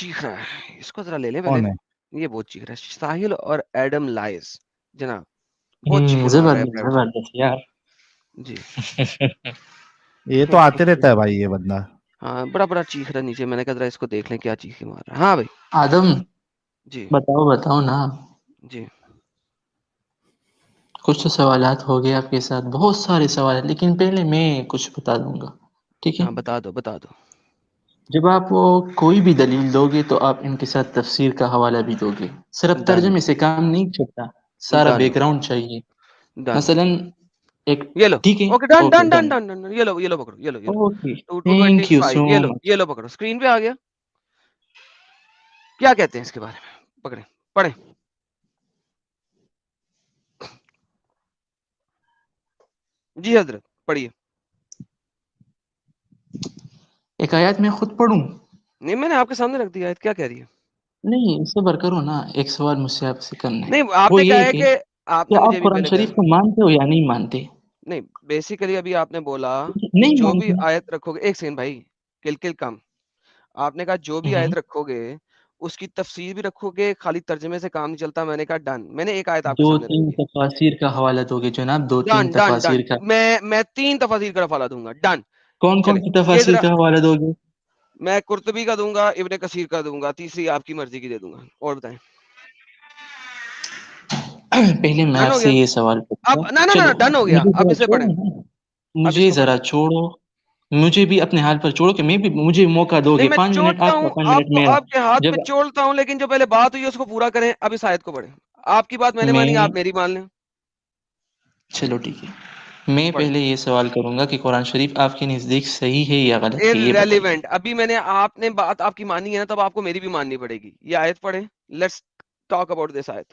چیخ رہا ہے, اس کو ذرا لے لیں پہلے. کون ہے؟ یہ بہت چیخ رہا ہے, ساحل اور ایڈم لائز جناب, بہت چیخے مار رہا ہے زبردست پرائیویٹ زبردست یار. جی. یہ تو آتے رہتا ہے بھائی یہ بندہ. ہاں بڑا بڑا چیخ رہا ہے نیچے, میں نے کہا ذرا اس کو دیکھ لیں کیا چیخے مار رہا ہے. ہاں بھائی آدم جی بتاؤ نا, جی. کچھ تو سوالات ہو گئے آپ کے ساتھ, بہت سارے سوالات, لیکن پہلے میں کچھ بتا دوں گا, ٹھیک ہے؟ ہاں بتا دو بتا دو. جب آپ وہ کوئی بھی دلیل دو گے تو آپ ان کے ساتھ تفسیر کا حوالہ بھی دو گے. صرف ڈن ترجمے سے کام نہیں چلتا, سارا ڈن بیک گراؤنڈ چاہیے. ڈن. مثلا ایک, یہ لو, ٹھیک ہے okay done okay done done. Done done done. یہ لو پکڑو, یہ لو اوکے 225 تھینک یو سو مچ. یہ لو پکڑو, اسکرین پہ آ گیا. کیا کہتے ہیں اس کے بارے میں, پکڑیں پڑھیں. جی حضرت پڑھیے. ایک آیات میں خود پڑھوں؟ نہیں میں نے آپ کے سامنے رکھ دیا ہے, کیا کہہ رہی ہے؟ نہیں صبر کرو نا, ایک سوال مجھ سے آپ سے کرنا ہے. نہیں آپ وہ نے کہا یہ ہے کہ کہ آپ نے کیا مجھے آپ بھی قرآن پہلے کہا, شریف کو مانتے ہو یا نہیں مانتے؟ نہیں بیسیکلی ابھی آپ نے بولا کہ نہیں جو بھی مانتے. آیت رکھو گے, ایک سیکنڈ بھائی, کل کم. آپ نے کہا جو بھی آیت رکھو گے اس کی تفسیر بھی رکھو گے, خالی ترجمے سے کام نہیں چلتا. میں نے کہا ڈن. میں نے ایک آیت آپ کے دو سامنے تین رکھی ہے. تفاسیر کا حوالہ دو گے جناب, دو تین ڈن ڈن ڈن. تفاسیر کا. میں 3 تفاسیر کا حوالہ دوں گا. ڈن. کون کون چلے سی یہ تفاسیر ذرا, کا حوالہ دو گے؟ میں قرطبی کا دوں گا, ابن کثیر کا دوں گا, تیسری آپ کی مرضی کی دے دوں گا. اور بتائیں. پہلے میں ڈن آپ ہو سے گیا یہ سوال اب, کروں گا. نہ چلو ڈن ہو گیا. مجھے اب ذرا اسے پڑھیں, چھوڑو نا, اب اس مجھے کو پڑھیں. ذرا چھوڑو, مجھے بھی اپنے حال پر چھوڑو کہ میں بھی, مجھے موقع دو نہیں گے. میں 5 منٹ چھوڑتا آپ ہوں, کا 5 آپ منٹ کو میرا. آپ کے ہاتھ جب پہ چھوڑتا ہوں, لیکن جو پہلے بات ہوئی ہے اس کو پورا کریں. اب اس آیت کو پڑھیں. آپ کی بات میں نے مانی, میں, آپ میری مان لیں. چلو ٹھیک ہے, میں پڑھیں. پہلے یہ سوال کروں گا کہ قرآن شریف آپ کے نزدیک صحیح ہے یا غلط ہے, یہ بتائیے. ریلیونٹ, ابھی میں نے آپ نے بات آپ کی مانی ہے نا, تب آپ کو میری بھی ماننی پڑے گی. یہ آیت پڑھیں. لیٹس ٹاک اباؤٹ دس آیت.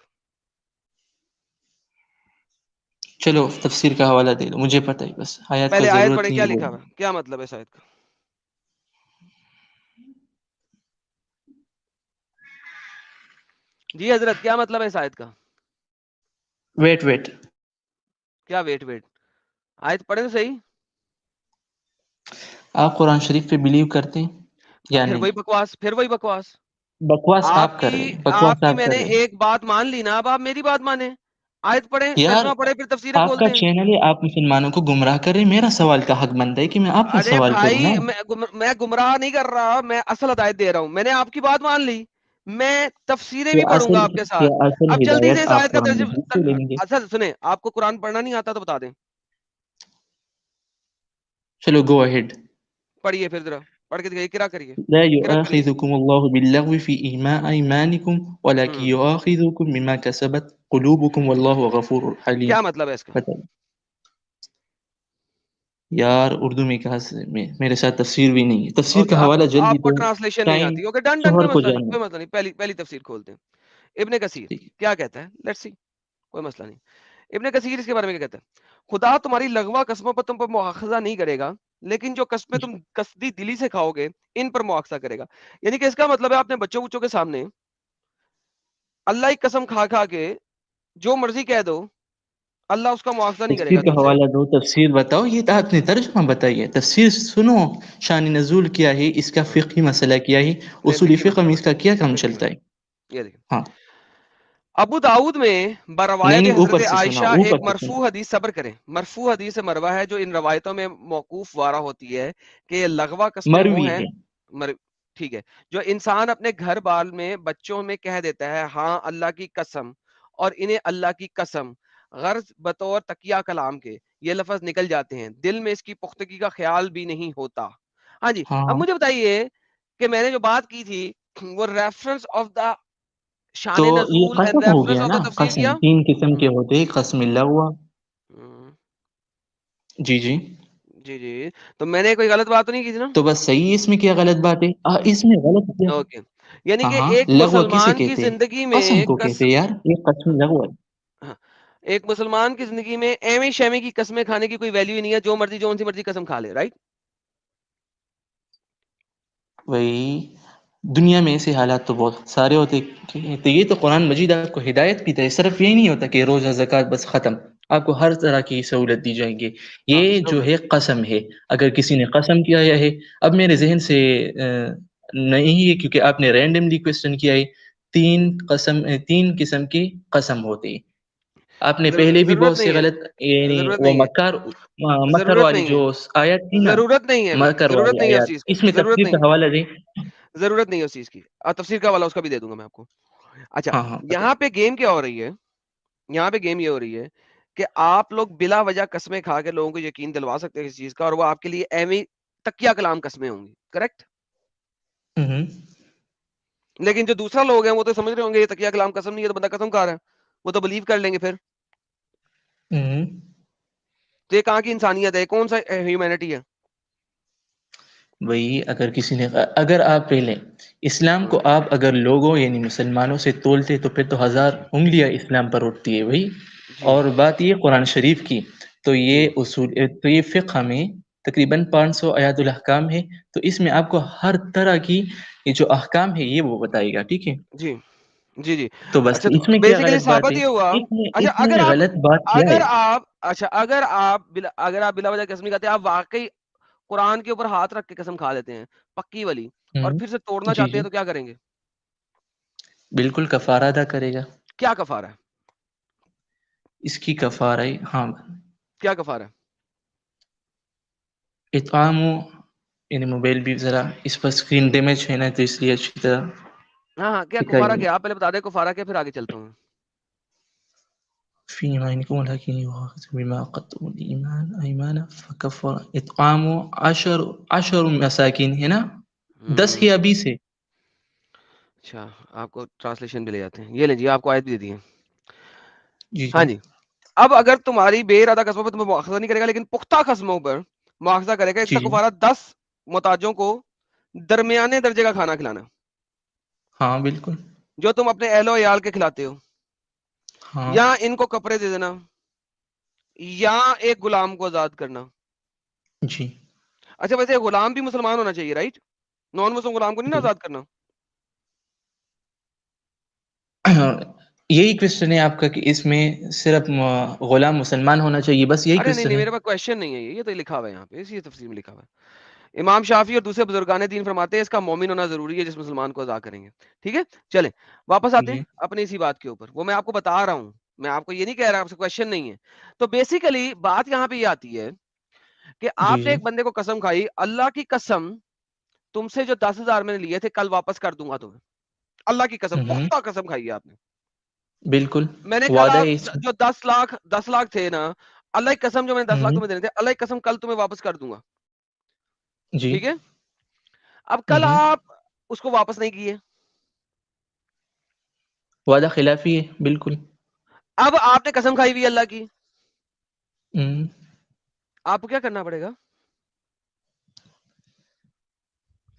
چلو تفسیر کا حوالہ دے دو, مجھے پتہ ہے, بس آیات کا پہلے آیت ضرورت پڑھیں, ہی کیا وہ. لکھا ہوا ہے, کیا مطلب ہے اس آیت کا. جی حضرت کیا مطلب ہے اس آیت کا. ویٹ, کیا ویٹ, آیت پڑھیں تو صحیح. آپ قرآن شریف پہ بلیو کرتے ہیں یا پھر نہیں؟ وہی بکواس, پھر وہی بکواس. بکواس آپ کر کی رہے ہیں, بکواس آپ کی آپ میں کر نے رہے ہیں. ایک بات مان لی نا, اب آپ میری بات مانیں. آیت پڑھیں, یار ترجمہ پڑھیں, پھر تفسیریں آپ کا کھولتے ہیں. چینل ہے, آپ مسلمانوں کو گمراہ کر رہے ہیں. میرا سوال کا حق بنتا ہے کہ میں آپ کا ارے سوال کروں نا. بھائی میں گمراہ نہیں کر رہا, میں اصل ہدایت دے رہا ہوں. میں نے آپ کی بات مان لی, میں تفسیریں بھی پڑھوں گا آپ کے ساتھ. اصل اب جلدی سے ہدایت اس آپ آیت کا قرآن مجید سے لیں گے. اصل سنیں, آپ کو قرآن پڑھنا نہیں آتا تو بتا دیں. چلو گو اہیڈ. پڑھیے پھر ذرا, پڑھ کے دکھائیے, کرا کریے, لا کرا کریے. يؤاخذكم الله باللغو في ايمانكم ولكن يؤاخذكم بما كسبت قلوبكم والله غفور حليم. کیا مطلب ہے اس کا. یار اردو میں کہا میرے ساتھ تفسیر بھی نہیں ہے, تفسیر اوکے, کا حوالہ جلدی آپ کو دو, ٹرانسلیشن نہیں ٹائم آتی. اوکے ڈن ڈن, شوہر کوئی کو مسئلہ نہیں, جانا. کوئی مسئلہ نہیں. پہلی تفسیر کھولتے ہیں. ابن کثیر کیا کہتا ہے, لیٹس سی, کوئی مسئلہ نہیں. ابن کثیر اس کے بارے میں کیا کہتا ہے, خدا تمہاری لغوا قسموں پر تم پر مواخذہ نہیں کرے گا, لیکن جو قسمیں تم قصدی دلی سے کھاؤ گے ان پر مواخذہ کرے گا. یعنی کہ اس کا مطلب ہے آپ نے بچوں کے سامنے اللہ کی قسم کھا کھا کے جو مرضی کہہ دو, اللہ اس کا مواخذہ نہیں کرے تفسیر گا کا تم سے. حوالہ دو, تفسیر بتاؤ. یہ تو آپ نے ترجمہ بتائیے, تفسیر سنو. شان نزول کیا ہے, اس کا فقہی مسئلہ کیا ہے, اصول فقہی فقہ مسئلہ میں اس کا بتائیں, کیا کام فقہی چلتا مسئلہ, ہے. یہ دیکھیں. ہاں ابو داؤد میں نہیں بروایت نہیں, اوپر حضرت سے سنا, عائشہ ایک اوپر سے سنا. مرفوع حدیث, صبر کریں, مرفوع حدیث مروہ ہے جو ان روایتوں میں موقوف وارہ ہوتی ہے کہ لغوا قسمیں وہ مروی ہیں. ہے. ٹھیک ہے, جو انسان اپنے گھر بال میں بچوں میں کہہ دیتا ہے ہاں اللہ کی قسم, اور انہیں اللہ کی قسم غرض بطور تکیہ کلام کے یہ لفظ نکل جاتے ہیں, دل میں اس کی پختگی کا خیال بھی نہیں ہوتا. ہاں جی, اب ہاں مجھے بتائیے کہ میں نے جو بات کی تھی وہ ریفرنس آف دا تو شان یہ نزول اینڈ قسم ہو ریفرنس گیا آف نا, دا تفسیر قسم کیا. 3 قسم کے ہوتے, قسم اللہ ہوا. جی جی, جی جی, تو میں نے کوئی غلط بات تو نہیں کی تھی نا. تو بس صحیح, اس میں کیا غلط بات ہے, اس میں غلط کیا. اوکے, یعنی ہاں کہ ہاں, ایک لغو کسے مسلمان کی کہتے, زندگی قسم میں کو کہتے یار, یہ قسم لغو ہے. ہاں, ایک مسلمان کی زندگی میں ایویں شیویں کی قسمیں کھانے کی کوئی ویلیو ہی نہیں ہے, جو مرضی جو سی مرضی قسم کھا لے, رائٹ. وہی دنیا میں ایسے حالات تو بہت سارے ہوتے. تو یہ تو قرآن مجید آپ کو ہدایت بھی ہے, صرف یہی نہیں ہوتا کہ روزہ زکوٰۃ بس ختم, آپ کو ہر طرح کی سہولت دی جائیں گی. یہ جو سہولت. ہے قسم ہے, اگر کسی نے قسم کیا ہے. اب میرے ذہن سے نہیں ہے کیونکہ آپ نے رینڈملی کوشچن کیا ہے. 3 قسم کی قسم ہوتی ہے. آپ نے پہلے بھی ضرورت بہت سے نہیں ہے، غلط یعنی ضرورت وہ نہیں ہے، مکر ضرورت والی نہیں ہے، جو آیت تھی نا، ضرورت نہیں ہے بھائی، مکر ضرورت والی نہیں ہے اس آیات، چیز کی، اس میں ضرورت تفسیر نہیں کا حوالہ دیں. ہے، ضرورت نہیں ہے اس چیز کی. تفسیر کا والا اس کا بھی دے دوں گا میں آپ کو. اچھا ہاں ہاں یہاں پہ گیم کیا ہو رہی ہے، یہاں پہ گیم یہ ہو رہی ہے کہ آپ لوگ بلا وجہ قسمیں کھا کے لوگوں کو یقین دلوا سکتے ہیں اس چیز کا، اور وہ آپ کے لیے ایویں تکیہ کلام قسمیں ہوں گی، کریکٹ. ہوں. لیکن جو دوسرا لوگ ہیں وہ تو سمجھ رہے ہوں گے یہ تکیہ کلام قسم نہیں ہے، تو بندہ قسم کھا رہا ہے، وہ تو بلیو کر لیں گے. پھر تو یہ کہاں کی انسانیت ہے، کون سا ہیومینٹی ہے؟ وہی اگر آپ پہلے اسلام کو آپ اگر لوگوں یعنی مسلمانوں سے تولتے تو پھر تو 1000 انگلیاں اسلام پر اٹھتی ہے وہی. جی اور بات یہ قرآن شریف کی تو جی یہ اصول تو یہ فقہ میں تقریباً 500 آیات الاحکام ہے. تو اس میں آپ کو ہر طرح کی یہ جو احکام ہے یہ وہ بتائے گا. ٹھیک ہے، جی جی جی. تو بس اچھا تو اس میں کیا بیسیکلی غلط بات ثابت ہے، یہ ہوا. اچھا اس میں غلط بات کیا ہے. اگر آپ بلا وجہ قسم نہیں کھاتے، آپ واقعی قرآن کے اوپر ہاتھ رکھ کے قسم کھا لیتے ہیں پکی والی، اور پھر سے توڑنا جی چاہتے جی ہیں، تو کیا کریں گے؟ بالکل کفارہ ادا کرے گا. کیا کفارہ ہے؟ اس کی کفارہ ہاں کیا کفارہ ہے؟ اطعام، یعنی موبائل بھی ذرا اس پر اسکرین ڈیمیج ہے نا تو اس لیے اچھی طرح ہاں کیا کفارہ دکھائی کیا؟ آپ پہلے بتا دیں کفارہ کیا، پھر آگے چلتا ہوں. فيما يكون لكن يؤاخذ بما قدموا الإيمان أيمانا فكفر إطعام 10 مساكين ہے نا، 10 یا 20 ہے. اچھا آپ کو ٹرانسلیشن بھی لے جاتے ہیں، یہ لیں جی آپ کو آیت بھی دے دی ہے. جی ہاں جی جی. اب اگر تمہاری بے ارادہ قسموں پر تمہیں مؤاخذہ نہیں کرے گا، لیکن پختہ قسموں پر مؤاخذہ کرے گا، اس کا جی جی کفارہ 10 محتاجوں کو درمیانے درجے کا کھانا کھلانا، ہاں بالکل جو تم اپنے اہل و عیال کے کھلاتے ہو، ہاں یا ان کو کپڑے دے دینا، یا ایک غلام کو آزاد کرنا. جی. اچھا ویسے غلام بھی مسلمان ہونا چاہیے، رائٹ؟ نان مسلم غلام کو نہیں نا آزاد کرنا. یہی کوشچن ہے آپ کا کہ اس میں صرف غلام مسلمان ہونا چاہیے، بس یہی ارے نہیں کوشچن نہیں، ہے. میرے پاس کوشچن نہیں ہے، یہ تو لکھا ہوا ہے یہاں پہ، اسی تفسیر میں لکھا ہوا ہے. امام شافعی اور دوسرے بزرگان دین فرماتے ہیں اس کا مومن ہونا ضروری ہے جس مسلمان کو ادا کریں گے. ٹھیک ہے چلیں واپس آتے ہیں جی اپنی اسی بات کے اوپر. وہ میں آپ کو بتا رہا ہوں، میں آپ کو یہ نہیں کہہ رہا، آپ سے کوشچن نہیں ہے. تو بیسیکلی بات یہاں پہ یہ آتی ہے کہ جی آپ نے جی ایک بندے کو قسم کھائی، اللہ کی قسم تم سے جو 10,000 میں نے لیے تھے کل واپس کر دوں گا تمہیں. اللہ کی قسم، پختہ قسم کھائی ہے آپ نے. بالکل میں نے کل وعدہ آپ ہے اس جو 10 لاکھ تھے نا، اللہ کی قسم جو میں نے 10 لاکھ تمہیں دینے تھے، اللہ کی قسم کل تمہیں واپس کر دوں گا. جی ٹھیک ہے. اب کل آپ اس کو واپس نہیں کیے، وعدہ خلافی ہے بالکل. اب آپ نے قسم کھائی ہوئی اللہ کی، ہوں. آپ کو کیا کرنا پڑے گا؟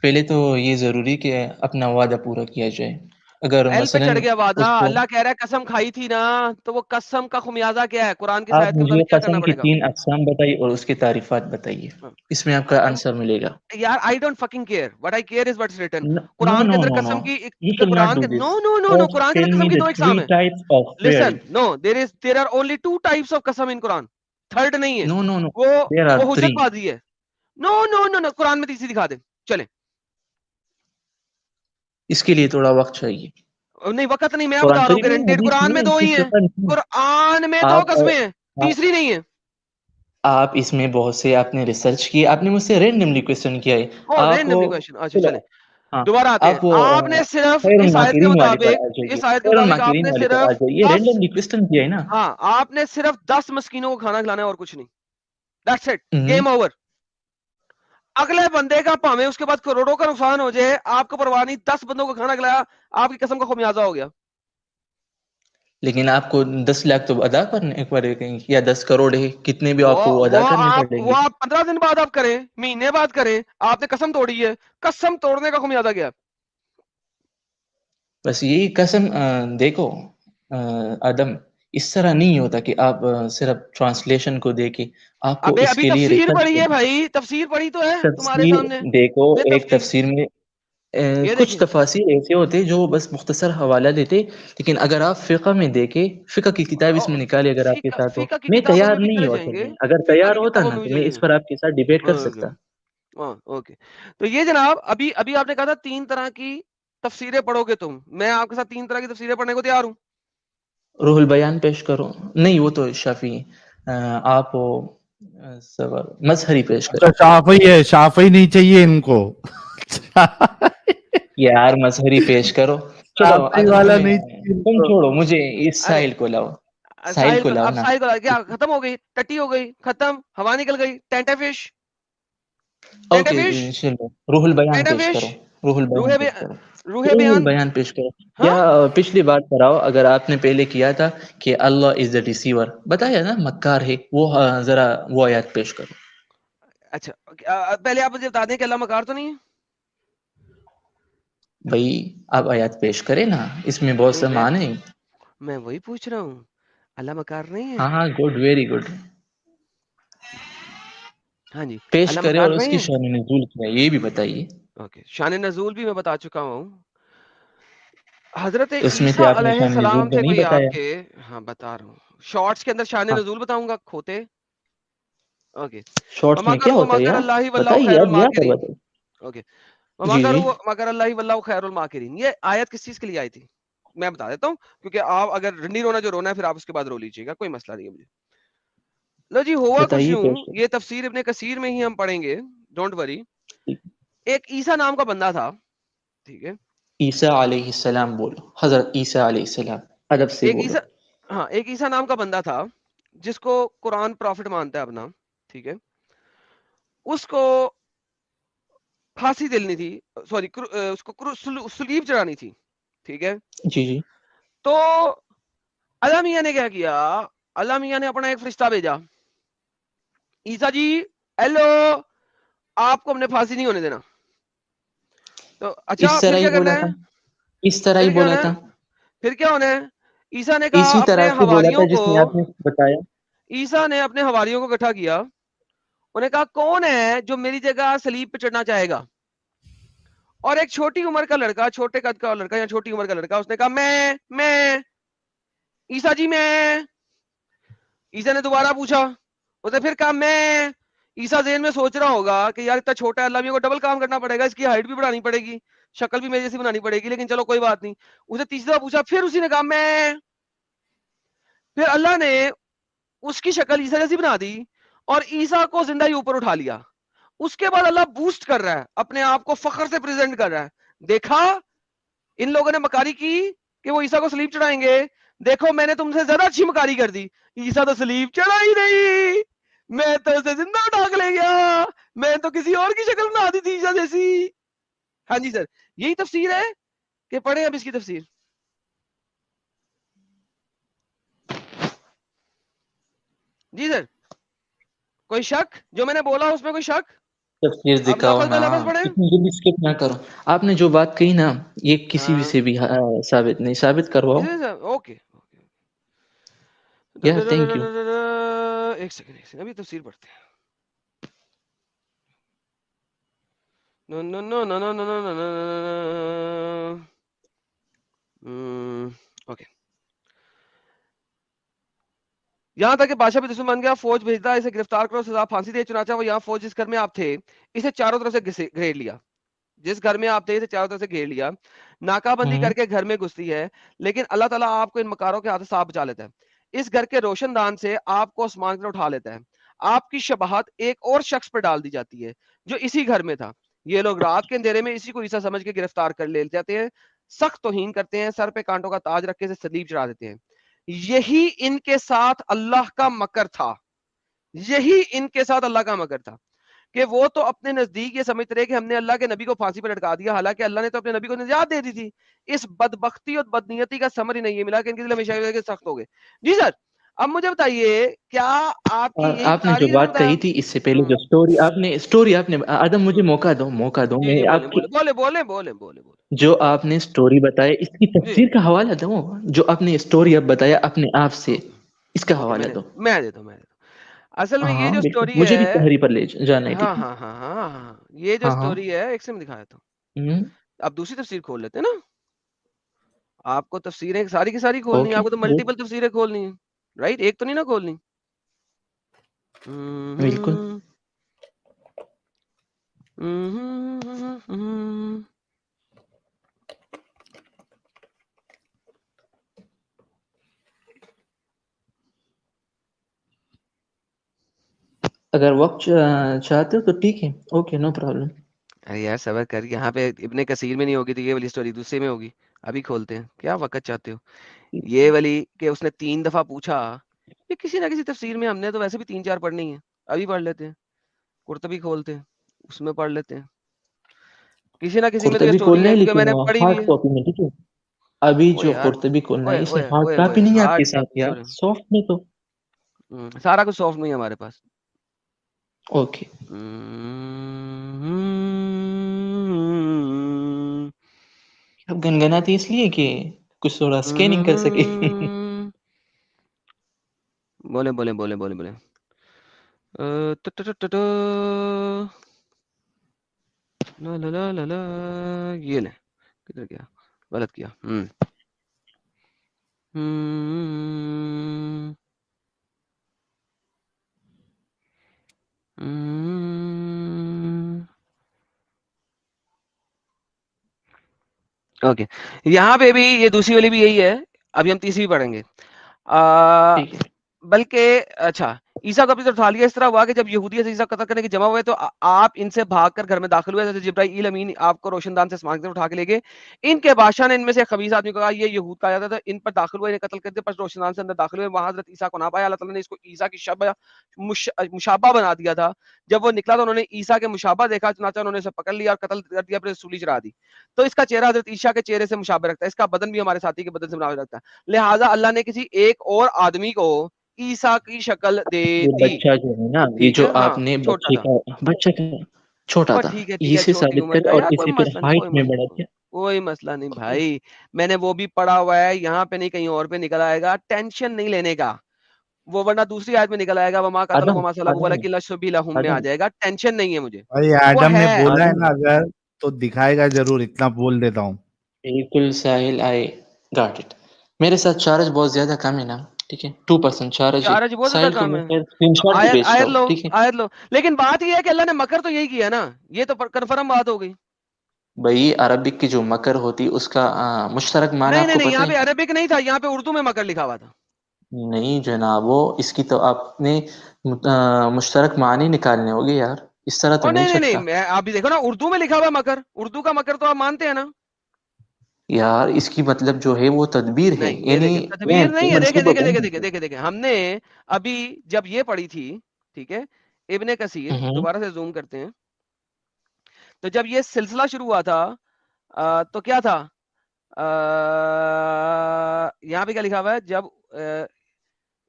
پہلے تو یہ ضروری کہ اپنا وعدہ پورا کیا جائے. اگر ایل پہ مثلا چڑھ گیا وعدہ، اس کو اللہ کہہ رہا ہے قسم کھائی تھی نا، تو وہ قسم کا خمیازہ کیا ہے؟ قرآن کی آپ آیت کے مجھے مطابق کیا کرنا قسم کی پڑے گا؟ 3 اقسام بتائیے اور اس کی تعریفات بتائیے، اس میں آپ کا آنسر ملے گا. یار I don't fucking care, what I care is what's written. No Quran کے نو اندر نو نو قسم کی you should not Quran do کے this. Know no no know, first قرآن کے ٹیل اندر قسم می کی the 2 3 اقسام ہے. types of prayer. Listen now, there are only 2 types of قسم ان قرآن، تھرڈ نہیں ہے. No no no, there are وہ حجت 3. بازی ہے. نو نو نو نو، قرآن میں تیسری دکھا دیں چلیں. اس کے لیے تھوڑا وقت چاہیے. نہیں وقت نہیں، میں قرآن بتا رہا ہوں شریف میں گارنٹیڈ، حدیث قرآن میں میں 2 اس کی ہی ہیں، فقہ قرآن میں 2 آپ قسمیں ہیں، تیسری نہیں ہے. آپ اس میں بہت سے آپ نے ریسرچ کی، آپ نے مجھ سے رینڈملی کویسچن کیا ہے. آپ رینڈملی کویشچن. اچھا چلیں ہاں دوبارہ آتے ہیں. آپ وہ آپ نے صرف خیر اس آیت کے الماکرین والے پر مطابق، آ جائیے، اس آیت کے خیر مطابق آپ الماکرین نے والے پر آ صرف جائیے. 10، رینڈملی کویسچن کیا ہے نا. ہاں آپ نے صرف 10 مسکینوں کو کھانا کھلانا ہے اور کچھ نہیں. دیٹس اٹ، ہوں. Game over. اگلے بندے کا پاویں اس کے بعد کروڑوں کا نقصان ہو جائے، آپ کو پرواہ نہیں، 10 بندوں کو کھانا کھلایا، آپ کی قسم کا خمیازہ ہو گیا. لیکن آپ کو 10 لاکھ تو ادا کرنے پڑے گا، یا 10 کروڑ ہے کتنے بھی آپ کو وہ ادا وہ کرنے آپ پڑیں وہ گے. آپ 15 دن بعد آپ کریں، مہینے بعد کریں، آپ نے قسم توڑی ہے، قسم توڑنے کا خمیازہ کیا؟ بس یہی قسم دیکھو آدم، اس طرح نہیں ہوتا کہ آپ صرف ٹرانسلیشن کو دیکھیں، آپ کو اس ابھی کے لیے تفسیر ریسرچ پڑھی ہے کرنا. بھائی، تفسیر پڑھی تو ہے تمہارے تفسیر سامنے. دیکھو، بے ایک تفسیر تفسیر میں یہ کچھ دیکھیں. تفاسیر ایسے ہوتے جو بس مختصر حوالہ دیتے، لیکن اگر آپ فقہ میں دیکھیں، فقہ کی کتاب اس میں نکالے اگر آپ کے ساتھ ہو. فقہ کی میں کتابوں تیار میں بھی نہیں چلے ہوں جائیں اصل گے، میں، اگر فقہ تیار کی ہوتا کتابوں نا میں بھی تو میں چلے اس پر آپ کے ساتھ ڈیبیٹ کر جائیں سکتا. گے. ہاں اوکے. تو یہ جناب ابھی آپ نے کہا تھا 3 طرح کی تفسیریں پڑھو گے تم. میں آپ کے ساتھ 3 طرح کی تفسیریں پڑھنے کو تیار ہوں. روح البیان پیش کرو. نہیں وہ تو شافعی آپ مظہری پیش اچھا کرو. شافعی ہے, شافعی نہیں چاہیے ان کو. یار مظہری پیش کرو. چلو شافعی آدم والا نہیں چاہیے ان تم کو. چھوڑو, مجھے اس ارے ساحل کو لاؤ. ساحل ساحل کو کو, لاؤ اب نا. ساحل کو کیا ختم ہو گئی, ٹٹی ہو گئی, ختم, ہوا نکل گئی, ٹینٹا فش, ٹینٹا اوکے فش, چلو روح البیان ٹینٹا پیش فش, کرو. روح البیان پیش کرو. روح روح بیان. البیان پیش کرو. ہاں یا پچھلی بات کراؤ اگر آپ نے پہلے کیا تھا کہ اللہ از دا ڈیسیور, بتایا نا مکار ہے, وہ ذرا وہ آیات پیش کرو. اچھا پہلے آپ مجھے بتا دیں کہ اللہ مکار تو نہیں ہے. بھائی آپ آیات پیش کریں نا, اس میں بہت سے معنی ہیں. میں وہی پوچھ رہا ہوں, اللہ مکار نہیں ہے. ہاں ہاں گڈ, ویری گڈ. ہاں جی پیش اللہ کرے مکار اور اس نہیں کی ہے. شان نزول کیا ہے یہ بھی بتائیے. اوکے شان نزول بھی میں بتا چکا ہوں. حضرت اس میں سے عیسیٰ آپ نے علیہ شان نزول السلام کا سے نہیں کوئی آپ بتایا. کے, ہاں بتا رہا ہوں, شارٹس کے اندر شان ہاں نزول بتاؤں گا کھوتے. اوکے شارٹس وما میں کیا کروا ہوتا ہے مگر یار, اللہ واللہ بتائیے خیر یار, یا کر الماکرین. بتائیے. اوکے وما جی جی کروا مگر اللہ واللہ خیر الماکرین. یہ آیت کس چیز کے لیے آئی تھی میں بتا دیتا ہوں, کیونکہ آپ اگر نہیں رونا جو رونا ہے پھر آپ اس کے بعد رو لیجیے گا, کوئی مسئلہ نہیں ہے مجھے. لو جی ہوا کچھ بتائیے یوں, پیش یہ تفسیر ابن کثیر میں ہی ہم پڑھیں گے, ڈونٹ وری. کرو. ایک عیسیٰ نام کا بندہ تھا, ٹھیک ہے, عیسیٰ علیہ السلام بولو, حضرت عیسیٰ علیہ السلام, ادب سے ایک بولو. عیسیٰ, ہاں ایک عیسیٰ نام کا بندہ تھا جس کو قرآن پرافٹ مانتا ہے اپنا, ٹھیک ہے. اس کو پھانسی دلنی تھی, سوری اس کو سلیب چڑھانی تھی, ٹھیک ہے. جی جی تو اللہ میاں نے کیا کیا, اللہ میاں نے اپنا ایک فرشتہ بھیجا, عیسیٰ جی ہیلو, آپ کو ہم نے پھانسی نہیں ہونے دینا. تو اچھا اس طرح پھر ہی کیا کرنا بولا ہے, تھا, اس طرح ہی پھر کیا بولا ہونا ہے, تھا, پھر کیا ہونا ہے. عیسیٰ نے کہا اسی اپنے طرح سے بولا تھا حواریوں کو, جس میں آپ نے بتایا. عیسیٰ نے اپنے حواریوں کو اکٹھا کیا, انہیں کہا کون ہے جو میری جگہ صلیب پہ چڑھنا چاہے گا. اور ایک چھوٹی عمر کا لڑکا, چھوٹے قد کا لڑکا یا چھوٹی عمر کا لڑکا, اس نے کہا میں عیسیٰ جی میں. عیسیٰ نے دوبارہ پوچھا, اس نے پھر کہا میں. عیسیٰ ذہن میں سوچ رہا ہوگا کہ یار اتنا چھوٹا ہے, اللہ میاں کو ڈبل کام کرنا پڑے گا, اس کی ہائٹ بھی بڑھانی پڑے گی, شکل بھی میرے جیسی بنانی پڑے گی, لیکن چلو کوئی بات نہیں. اسے تیسری دفعہ پوچھا, پھر اسی نے کہا میں. پھر اللہ نے اس کی شکل عیسیٰ جیسی بنا دی اور عیسیٰ کو زندہ ہی اوپر اٹھا لیا. اس کے بعد اللہ بوسٹ کر رہا ہے, اپنے آپ کو فخر سے پریزنٹ کر رہا ہے, دیکھا ان لوگوں نے مکاری کی کہ وہ عیسیٰ کو سلیب چڑھائیں گے, دیکھو میں نے تم سے زیادہ اچھی مکاری کر دی, عیسیٰ تو سلیب چڑھا ہی نہیں, میں تو اسے زندہ اٹھا کے لے گیا, میں تو کسی اور کی شکل بنا دی تھی عیسیٰ جیسی. ہاں جی سر, یہی تفسیر ہے کہ پڑھیں اب اس کی تفسیر. جی سر, کوئی شک جو میں نے بولا اس میں کوئی شک؟ تفسیر اب دکھاؤ لفظ نا, بے لفظ پڑھیں. اتنی جلدی اسکپ نہ کرو. آپ نے جو بات کہی نا یہ کسی بھی سے بھی ثابت نہیں, ثابت کرواؤ. اوکے یا تھینک یو. ایک سیکنڈ ابھی تفسیر پڑھتے ہیں. نو no no no no no no نو اوکے. یہاں تک کہ بادشاہ بھی دشمن بن گیا, فوج بھیجتا اسے گرفتار کرو, سزا پھانسی دے. چنانچہ وہ یہاں فوج جس گھر میں آپ تھے اسے چاروں طرف سے گھیر لیا, جس گھر میں آپ تھے اسے چاروں طرف سے گھیر لیا, ناکہ بندی کر کے گھر میں گھستی ہے, لیکن اللہ تعالیٰ آپ کو ان مکاروں کے ہاتھ سے صاف بچا لیتا ہے. اس گھر کے روشن دان سے آپ کو آسمان کی طرف اٹھا لیتا ہے. آپ کی شباہت ایک اور شخص پر ڈال دی جاتی ہے جو اسی گھر میں تھا. یہ لوگ رات کے اندھیرے میں اسی کو عیسیٰ سمجھ کے گرفتار کر لے جاتے ہیں, سخت توہین کرتے ہیں, سر پہ کانٹوں کا تاج رکھ کے سلیب چڑھا دیتے ہیں. یہی ان کے ساتھ اللہ کا مکر تھا, یہی ان کے ساتھ اللہ کا مکر تھا کہ وہ تو اپنے نزدیک یہ سمجھتے رہے کہ ہم نے اللہ کے نبی کو پھانسی پر لٹکا دیا, حالانکہ اللہ نے تو اپنے نبی کو نجات دے دی تھی. اس بدبختی اور بدنیتی کا ثمر ہی نہیں ملا کہ ان کے دل ہمیشہ سخت ہو گئے. جی سر, اب مجھے بتائیے کیا آپ کی یہی آپ نے بتا جو رہی ہے بات بتایا. کہی تھی اس سے پہلے جو اسٹوری آپ نے آدم مجھے موقع دو جی میں جی آپ کی بولے جو آپ نے اسٹوری بتایا اس کی جی تفسیر کا حوالہ دو, جو آپ نے اسٹوری اب بتایا اپنے آپ سے اس کا اوکے حوالہ دو. میں دیتا ہوں. اصل میں یہ ہاں جو بالکل, اسٹوری مجھے بھی ہے, تحری پر لے جانا ہے. ٹھیک ہاں ہے, ہاں ہاں ہاں ہاں, یہ جو ہاں ہاں. اسٹوری ہے ایک سے میں دکھایا تھا. اب دوسری تفسیر کھول لیتے ہیں نا, آپ کو تفسیریں ساری کی ساری کھولنی ہے, اوکے آپ کو تو گڈ, ملٹیپل تفسیریں کھولنی ہیں, رائٹ, ایک تو نہیں نا کھولنی. بالکل. اگر وقت چاہتے ہو تو ٹھیک ہے، اوکے نو پرابلم. ارے یار صبر کر، یہاں پہ ابن کثیر میں نہیں ہوگی تو یہ والی سٹوری دوسرے میں ہوگی. ابھی کھولتے ہیں، کیا وقت چاہتے ہو. یہ والی کہ اس نے 3 دفعہ پوچھا، یہ کسی نہ کسی تفسیر میں ہم نے تو ویسے بھی 3-4 پڑھنی ہے، ابھی پڑھ لیتے ہیں. قرطبی کھولتے ہیں، اس میں پڑھ لیتے ہیں. کسی نہ کسی میں تو یہ قرطبی سٹوری کھولنا ہے ہے کیونکہ میں لیکن نے پڑھی ہوئی ہارڈ ہے. کاپی میں، ٹھیک ہے. ابھی او جو یار، قرطبی کھولنا اوئے ہے اسے اوئے ہارڈ اوئے اوئے کاپی نہیں آپ کے ہارڈ ساتھ کاپی یار، سوری، سافٹ میں تو. سارا کچھ سافٹ میں ہی ہمارے پاس. اوکے. اب گنگناتی اس لیے کہ کچھ تھوڑا اسکیننگ کر سکے. بولے بولے بولے بولے بولے لا لا لا لا لا، یہ لے کدھر گیا، غلط کیا. اوکے، یہاں پہ بھی یہ دوسری والی بھی یہی ہے. ابھی ہم تیسری پڑھیں گے. ٹھیک ہے. بلکہ اچھا، عیسیٰ کو اپنی طرف اٹھا لیا. اس طرح ہوا کہ جب یہودی عیسیٰ قتل کرنے کے جمع ہوئے تو آپ ان سے بھاگ کر گھر میں داخل ہوئے. حضرت جبرائیل امین آپ کو روشن دان سے آسمان کی طرف اٹھا کے لے گئے. ان کے بادشاہ نے ان میں سے خبیث آدمی کو کہا یہ یہود کا آیا تھا، ان پر داخل ہوئے، انہیں قتل کر دیا. پس روشن دان سے اندر داخل ہوئے، وہاں حضرت عیسیٰ کو نہ پایا. اللہ تعالیٰ نے اس کو عیسیٰ کی شبہ مشابہ بنا دیا تھا. جب وہ نکلا تو انہوں نے عیسیٰ کے مشابہ دیکھا، چنانچہ انہوں نے اسے پکڑ لیا اور قتل کر دیا، پھر سولی چڑھا دی. تو اس کا چہرہ حضرت عیسیٰ کے چہرے سے مشابہ رکھتا ہے، اس کا بدن بھی ہمارے ساتھی کے بدن سے مشابہ رکھتا ہے. لہٰذا اللہ نے کسی ایک اور آدمی کو عیسیٰ کی شکل دے یہ دی. بچہ جو ہے نا، یہ ٹھیک جو ہے، ہاں آپ نے چھوٹا تھا. بچہ کا چھوٹا اور تھا، ٹھیک ہے یہ سے چھوٹی ثابت عمر کر کا اور یار، کوئی اسے پھر مسئلہ نہیں، ہائٹ میں بڑھا دیا. کوئی مسئلہ نہیں بھائی. میں نے وہ بھی پڑھا ہوا ہے، یہاں پہ نہیں کہیں اور پہ نکل آئے گا، ٹینشن نہیں لینے کا. وہ ورنہ دوسری آیت میں نکل آئے گا، وما قتل آدم وما صلب آدم ولکن شبیہ لہم میں آ آدم جائے گا. ٹینشن نہیں ہے مجھے. بھائی وہ ایڈم نے ہے بولا ہے آدم نا اگر تو دکھائے گا ضرور، اتنا بول دیتا ہوں. بالکل ساحل، آئی گاٹ اٹ. میرے ساتھ چارج بہت زیادہ کم ہے نا، ٹھیک ہے، 2% چارج ہے. چارج بہت زیادہ ساحل کو کام میں ہے. اسکرین شاٹ بھی بھیجتا آیت ہوں، لو، ٹھیک ہے. آیت لو. لیکن بات یہ ہے کہ اللہ نے مکر تو یہی کیا نا، یہ تو کنفرم بات ہو گئی. بھائی عربک کی جو مکر ہوتی اس کا مشترک معنی نہیں آپ نہیں کو نہیں، پتہ یہاں ہے؟ پہ عربک نہیں تھا، یہاں پہ اردو میں مکر لکھا ہوا تھا. نہیں جناب، وہ اس کی تو آپ نے مشترک معنی نکالنے ہوگے یار، اس طرح تو اور نہیں نہیں نہیں چلتا نہیں، آپ بھی دیکھو نا، اردو میں لکھا ہوا مکر، اردو کا مکر تو آپ مانتے ہیں نا. یار. اس کی مطلب جو ہے وہ تدبیر ہے، نہیں یہ یعنی دیکھیں، تدبیر پلان نہیں ہے، ہے. دیکھیں منصوبہ دیکھیں دیکھیں بندی دیکھیں ہے. دیکھیں دیکھیں، ہم نے ابھی جب یہ پڑھی تھی، ٹھیک ہے، ابن کثیر، ہوں. دوبارہ سے زوم کرتے ہیں. تو جب یہ سلسلہ شروع ہوا تھا تو کیا تھا یہاں پہ کیا لکھا ہوا ہے؟ جب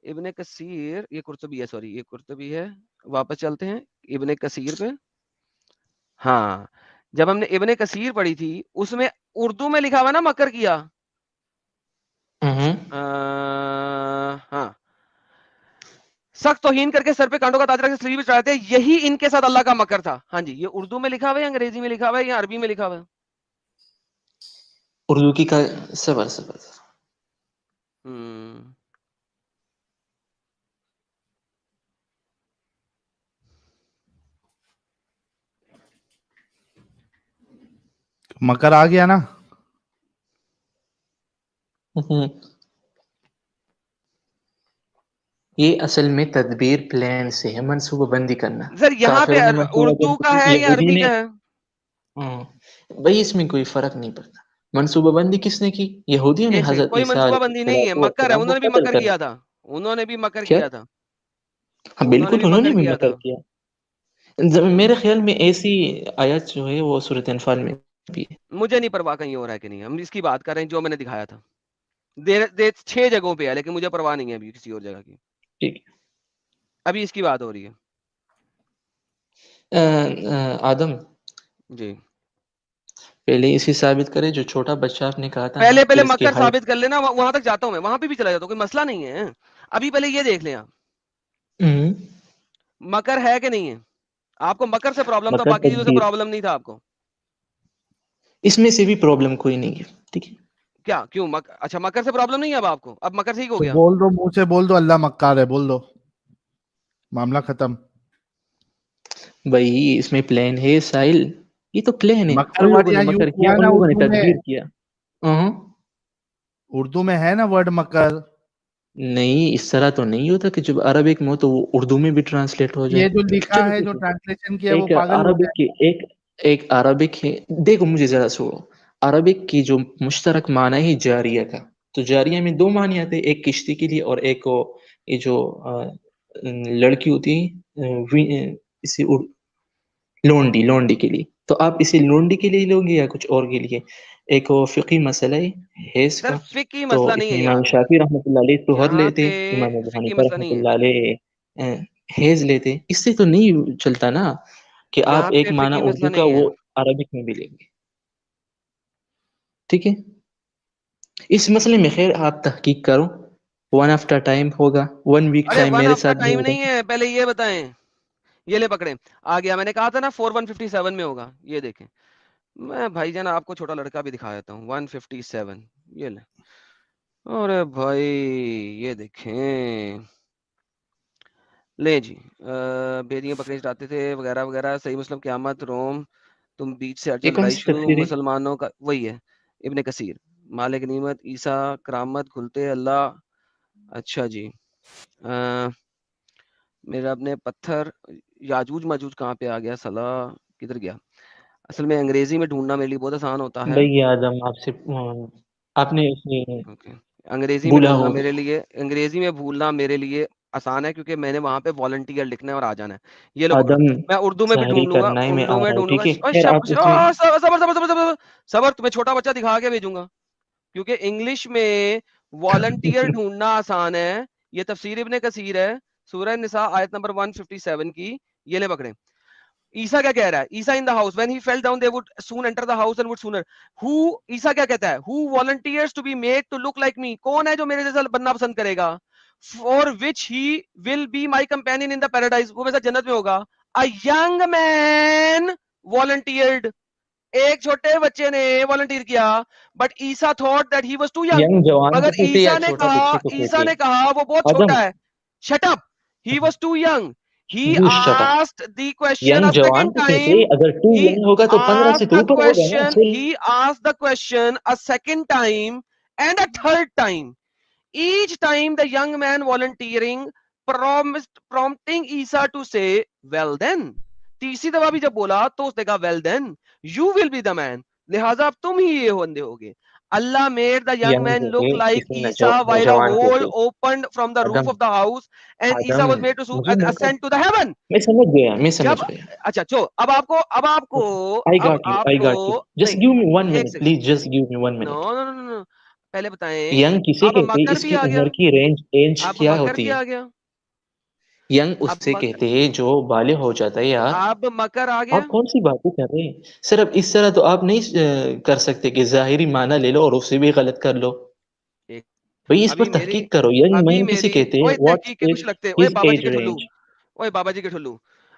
ابن کثیر، یہ قرطبی ہے، سوری یہ قرطبی ہے، واپس چلتے ہیں ابن کثیر پہ. ہاں، جب ہم نے ابن کثیر پڑھی تھی اس میں اردو میں لکھا ہوا نا مکر کیا. ہوں. ہاں، سخت توہین کر کے سر پہ کانٹوں کا تاج رکھ کے سلیب پہ چڑھاتے ہیں، یہی ان کے ساتھ اللہ کا مکر تھا. ہاں جی، یہ اردو میں لکھا ہوا ہے، انگریزی میں لکھا ہوا ہے، یا عربی میں لکھا ہوا ہے؟ اردو کی کا صبر. مکر آ گیا نا. یہ اصل میں تدبیر پلان سے ہے، منصوبہ بندی کرنا. سر یہاں پہ کافروں نے منصوبہ اردو بندی کا کی، ہے یا یہودی عربی نے. کا ہے؟ بھائی اس میں کوئی فرق نہیں پڑتا. منصوبہ بندی کس نے کی؟ یہودیوں نے ایک سیکنڈ، حضرت کوئی عیسیٰ منصوبہ علیہ بندی نہیں ہے، مکر ہے. السلام کو انہوں نے بھی قتل مکر کر کیا دیا. تھا، انہوں نے بھی مکر کیا؟ کیا تھا. ہاں بالکل، انہوں نے بھی مکر کیا. میرے خیال میں ایسی آیت جو ہے وہ سورۃ انفال میں بھی ہے. مجھے نہیں پرواہ کہیں ہو رہا ہے کہ نہیں، ہم اس کی بات کر رہے ہیں جو میں نے دکھایا تھا. 6 جگہوں پہ ہے، لیکن مجھے پرواہ نہیں ہے ابھی کسی اور جگہ کی. ٹھیک ہے. ابھی اس کی بات ہو رہی ہے. آدم جی، پہلے اسی ثابت کرے جو چھوٹا بچہ آپ نے کہا تھا نا پہلے کہ اس کی مکر ہائٹ. ثابت کر لینا، وہاں تک جاتا ہوں میں، وہاں پہ بھی چلا جاتا ہوں، کوئی مسئلہ نہیں ہے. ابھی پہلے یہ دیکھ لیں آپ، مکر ہے کہ نہیں ہے. آپ کو مکر سے پرابلم تھا، مکر باقی چیزوں سے تدبیر، پرابلم نہیں تھا آپ کو. اس میں سے بھی پرابلم کوئی نہیں ہے. ٹھیک ہے. کیا کیوں اچھا مکر سے پرابلم نہیں ہے اب آپ کو؟ اب مکر ٹھیک ہو تو گیا. بول دو، منہ سے بول دو اللہ مکار ہے، بول دو، معاملہ ختم. بھائی اس میں پلین ہے ساحل، یہ تو پلین ہے. مکر ان ورڈ لوگوں نے یہاں یوز مکر کیا کیا، ہے ان نا لوگوں نے اردو میں، تدبیر کیا. اردو میں ہے نا ورڈ مکر. نہیں اس طرح تو نہیں ہوتا کہ جب عربک میں ہو تو وہ اردو میں بھی ٹرانسلیٹ ہو جائے. یہ جو لکھا چلو ہے، جو ٹھیک ہے، ٹرانسلیشن کیا ہے، وہ ایک پاگل لوگ عربک کی ایک عربک ہے. دیکھو مجھے ذرا سنو، عربک کی جو مشترک معنی ہے جاریہ کا، تو جاریہ میں دو معنی آتے ہیں، ایک کشتی کے لیے اور ایک کو یہ جو لڑکی ہوتی ہے اسی لونڈی کے لیے. تو آپ اسے لونڈی کے لیے لو گے یا کچھ اور کے لیے؟ ایک وہ فقی مسئلہ ہے حیض سر کا، فقی تو مسئلہ اس نہیں ہے میں یہاں امام پہ، شافعی رحمۃ اللہ علیہ طہر یہاں لیتے، پہ امام ابو فقی حنیفہ مسئلہ رحمۃ نہیں ہے، اللہ علیہ حیض لیتے. اس سے تو نہیں چلتا نا کہ آپ یہاں ایک پہ معنی فقی مسئلہ اردو کا نہیں ہے. وہ عربک میں بھی لیں گے. ٹھیک ہے، اس مسئلے میں خیر آپ تحقیق کرو، ون آفٹر ٹائم ہوگا، 1 ویک ارے ٹائم ون میرے آف کا ساتھ بھی ٹائم ہوگا. نہیں ہے، پہلے یہ بتائیں. یہ لے پکڑے آ گیا، میں نے کہا تھا نا 4157 میں ہوگا. یہ دیکھیں، میں بھائی جان آپ کو چھوٹا لڑکا بھی دکھا دیتا ہوں. 157 یہ لے. ارے بھائی یہ دیکھیں، لے جی، بیریاں بکرے چڑھاتے تھے وغیرہ وغیرہ. صحیح مسلم قیامت روم تم بیچ سے ہٹ یہ جاؤ، کون لڑائی سی شروع تفسیر ہے؟ مسلمانوں کا. وہی ہے ابن کثیر. مالک نعمت عیسیٰ کرامت کھلتے اللہ. اچھا جی، میرا اپنے پتھر یاجوج ماجوج کہاں پہ آ گیا صلاح، کدھر گیا؟ اصل میں انگریزی میں ڈھونڈنا میرے لیے بہت آسان ہوتا ہے. بھائی آدم آپ سے آپ نے اس میں اوکے، انگریزی میں بولا ڈھونڈنا ہو میرے لیے، انگریزی میں بھولنا میرے لیے آسان ہے، کیونکہ میں نے وہاں پہ والنٹیئر لکھنا ہے اور آ جانا ہے. یہ لو پکڑو، آدم میں اردو میں بھی سحری ڈھونڈ لوں گا، کرنا ہے، میں آ اردو میں رہا ہوں. ڈھونڈوں گا. ٹھیک ہے خیر آپ اس میں صبر صبر صبر صبر صبر، تمہیں چھوٹا بچہ دکھا کے بھیجوں گا، کیونکہ انگلش میں والنٹیئر ڈھونڈنا آسان ہے. یہ تفسیر ابن کثیر ہے، سورہ نساء آیت نمبر 157 کی. یہ لے پکڑے. عیسیٰ کیا کہہ رہا ہے؟ عیسیٰ in the house when he fell down they would soon enter the house and would sooner. who عیسیٰ کیا کہتا ہے؟ who volunteers to be made to look like me. کون ہے جو میرے جیسا بننا پسند کرے گا؟ for which he will be my companion in the paradise. وہ میرے ساتھ جنت میں ہوگا. a young man volunteered. ایک چھوٹے بچے نے والنٹیئر کیا. But Isa thought that he was too young. Young جوان کو مگر کہتے یا چھوٹا بچے کو عیسیٰ کہتے؟ نے کہا وہ بہت آدم چھوٹا ہے. shut up, he was too young. He you shut up. asked the question young a جوان second کو کہتے time. اگر تو He ینگ ہوگا تو 15 سے asked تو the اوپر ہوگا نا. question. He asked the question a second time and a third time. Each time the young man volunteering prompting Isa to say, well then. تیسری دفعہ بھی جب بولا تو اس نے کہا well then you will be the man. لہٰذا اب تم ہی یہ بندے ہوگے. Allah made the young young man کہتے look like اسے Isa while a نوجوان hole کہتے. opened from the roof Adam of the house and Isa Adam was made to مجھے موقع، ascend to the heaven. میں سمجھ گیا میں جب سمجھ گیا. اچھا چو اب I آپ کو got you. Just نہیں، give me 1 ایک minute. Second. Please just give me 1 no minute. No no no, پہلے بتائیں. ینگ کسے اب کہتے؟ مکر اس بھی کی آ گیا، عمر کی رینج اب کیا مکر ہوتی بھی ہے؟ آ گیا، ینگ اس اب سے کہتے ہیں جو بالغ ہو جاتا ہے یار. اب مکر آ گیا. آپ کون سی باتیں کر رہے ہیں؟ صرف اس طرح تو آپ نہیں کر سکتے کہ ظاہری معنی لے لو اور اسے بھی غلط کر لو. ایک بھئی اس ابھی پر میری تحقیق کرو. ینگ ابھی مین کسے میری کہتے ہیں؟ اوے واٹس تحقیق کے کچھ لگتے، اوے ہز بابا جی ایج کے ٹھلو، رینج؟ اوے بابا جی کے ٹھلو.